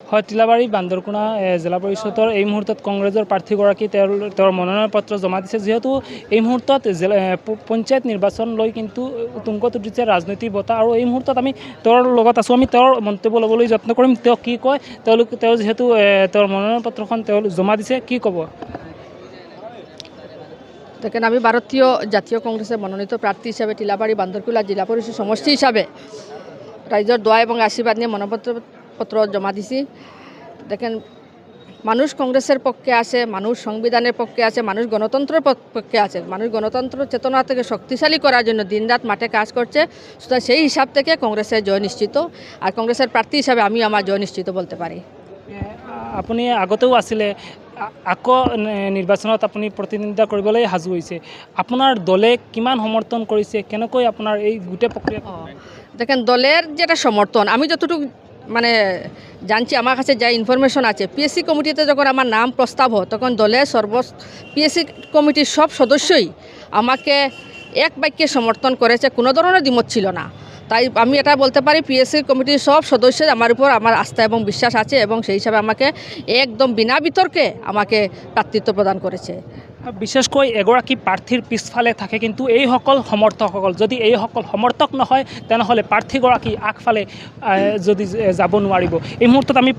হয়, তিলাবাৰী বান্দৰকুনা জিলা পৰিষদৰ এই মুহূৰ্তত কংগ্ৰেছৰ প্ৰাৰ্থীগৰাকী তেওঁৰ মনোনয়ন পত্ৰ জমা দিছে। যিহেতু এই মুহূৰ্তত পঞ্চায়ত নিৰ্বাচন লৈ কিন্তু তুংগত উঠিছে ৰাজনৈতিক বঁটা, আৰু এই মুহূৰ্তত আমি তেওঁৰ লগত আছোঁ। আমি তেওঁৰ মন্তব্য ল'বলৈ যত্ন কৰিম। তেওঁ কি কয়, তেওঁ যিহেতু তেওঁৰ মনোনয়ন পত্ৰখন তেওঁ জমা দিছে, কি ক'ব? দেখেন, আমি ভারতীয় জাতীয় কংগ্রেসের মনোনীত প্রার্থী হিসাবে টিলাবাড়ি বান্দরকুলা জেলা পরিষদ সমষ্টি হিসাবে রাইজর দোয়া এবং আশীর্বাদ নিয়ে মনোনয়নপত্র জমা দিছি। দেখেন, মানুষ কংগ্রেসের পক্ষে আছে, মানুষ সংবিধানের পক্ষে আছে, মানুষ গণতন্ত্রের পক্ষে আছে। মানুষ গণতন্ত্র চেতনা থেকে শক্তিশালী করার জন্য দিনরাত মাঠে কাজ করছে। সুতরাং সেই হিসাব থেকে কংগ্রেসের জয় নিশ্চিত, আর কংগ্রেসের প্রার্থী হিসাবে আমি আমার জয় নিশ্চিত বলতে পারি। আপুনি আগতেও আছিলে, আকৌ নিৰ্বাচনত আপুনি প্ৰতিদ্বন্দ্বিতা কৰিবলৈ সাজু হৈছে। আপোনাৰ দলে কিমান সমৰ্থন কৰিছে, কেনেকৈ আপোনাৰ এই গোটেই প্ৰক্ৰিয়া? দেখেন, দলের যেটা সমর্থন আমি যতটুকু জানছি, আমার কাছে যা ইনফরমেশন আছে, পিএসসি কমিটিতে যখন আমার নাম প্রস্তাব হয় তখন দলের পিএসসি কমিটির সব সদস্যই আমাকে এক বাক্যে সমর্থন করেছে, কোনো ধরনের দ্বিমত ছিল না। তাই আমি এটা বলতে পারি, পিএসসি কমিটির সব সদস্য আমার উপর আমার আস্থা এবং বিশ্বাস আছে, এবং সেই হিসাবে আমাকে একদম বিনা বিতর্কে আমাকে প্রার্থিত্ব প্ৰদান কৰেছে। বিশেষকৈ এগৰাকী প্ৰাৰ্থীৰ পিছফালে থাকে কিন্তু এইসকল সমৰ্থকসকল। যদি এইসকল সমৰ্থক নহয় তেনেহ'লে প্ৰাৰ্থীগৰাকী আগফালে যদি যাব নোৱাৰিব। এই মুহূৰ্তত আমি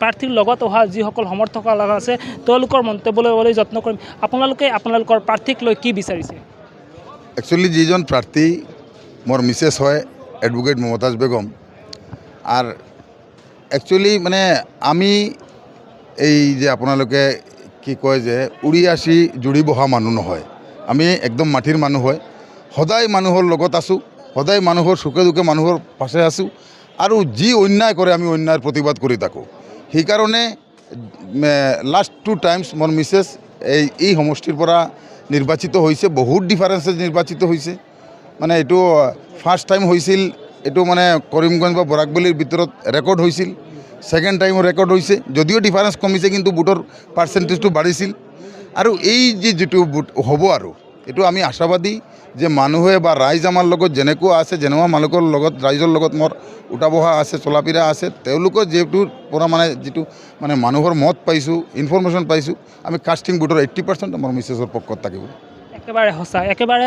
প্ৰাৰ্থীৰ লগত অহা যিসকল সমৰ্থক আছে তেওঁলোকৰ মন্তব্য ল'বলৈ যত্ন কৰিম। আপোনালোকৰ প্ৰাৰ্থীক লৈ কি বিচাৰিছে? একচুয়ালি যিজন প্ৰাৰ্থী মোৰ মিছেছ হয়, এডভোকেট মমতাজ বেগম। আৰ একচুয়ালি মানে আমি এই যে আপোনালোকে কি কয় যে উৰি আসি জুৰি বহা মানুহ নহয়, আমি একদম মাটিৰ মানুহ হয়। সদায় মানুহৰ লগত আছোঁ, সদায় মানুহৰ সুখে দুখে মানুহৰ পাশে আছোঁ, আৰু যি অন্যায় কৰে আমি অন্যায়ৰ প্ৰতিবাদ কৰি থাকোঁ। সেইকাৰণে লাষ্ট 2 টাইমছ মোৰ মিছেছ এই সমষ্টিৰ পৰা নিৰ্বাচিত হৈছে, বহুত ডিফাৰেঞ্চেছ নিৰ্বাচিত হৈছে। মানে এইটো ফাৰ্ষ্ট টাইম হৈছিল, এইটো মানে কৰিমগঞ্জ বা বৰাকবলিৰ ভিতৰত ৰেকৰ্ড হৈছিল। সেকেন্ড টাইমও ৰেকৰ্ড হয়েছে, যদিও ডিফাৰেন্স কমিছে কিন্তু বুটৰ পাৰ্সেন্টেজটো বাঢ়িছিল। আৰু এই যিটো বুট হ'ব, আৰু এইটো আমি আশাবাদী যে মানুহে বা ৰাইজ আমাৰ লগত যেনেকুৱা আছে, যেনেকুৱা মানুহৰ লগত ৰাইজৰ লগত মোৰ উঠা বহা আছে, চলাফিৰা আছে, তেওঁলোকৰ যিটোৰ পৰা মানে যিটো মানে মানুহৰ মত পাইছোঁ, ইনফৰমেশ্যন পাইছোঁ, আমি কাষ্টিং বুটৰ 80% আমাৰ মিছেছৰ পক্ষত থাকিব। একেবাৰে সঁচা, একেবাৰে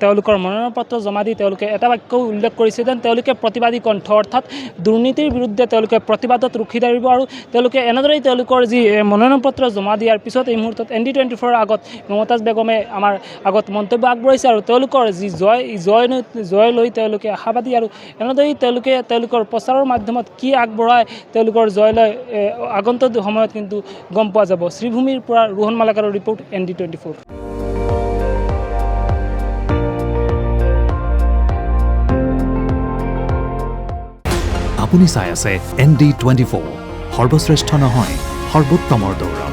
তেওঁলোকৰ মনোনয়ন পত্ৰ জমা দি তেওঁলোকে এটা বাক্য উল্লেখ কৰিছে যেন তেওঁলোকে প্ৰতিবাদী কণ্ঠ, অৰ্থাৎ দুৰ্নীতিৰ বিৰুদ্ধে তেওঁলোকে প্ৰতিবাদত ৰখি থাকিব। আৰু তেওঁলোকে এনেদৰেই তেওঁলোকৰ যি মনোনয়ন পত্ৰ জমা দিয়াৰ পিছত এই মুহূৰ্তত ND24 আগত মমতাজ বেগমে আমাৰ আগত মন্তব্য আগবঢ়াইছে, আৰু তেওঁলোকৰ যি জয় লৈ তেওঁলোকে আশাবাদী। আৰু এনেদৰেই তেওঁলোকৰ প্ৰচাৰৰ মাধ্যমত কি আগবঢ়ায়, তেওঁলোকৰ জয় লৈ আগন্তুক সময়ত কিন্তু গম পোৱা যাব। শ্ৰীভূমিৰ পৰা ৰোহন মালাকাৰৰ ৰিপৰ্ট, ND24। আপুনি চাই আছে ND24, সৰ্বশ্ৰেষ্ঠ নহয়, সৰ্বোত্তমৰ দৌৰ।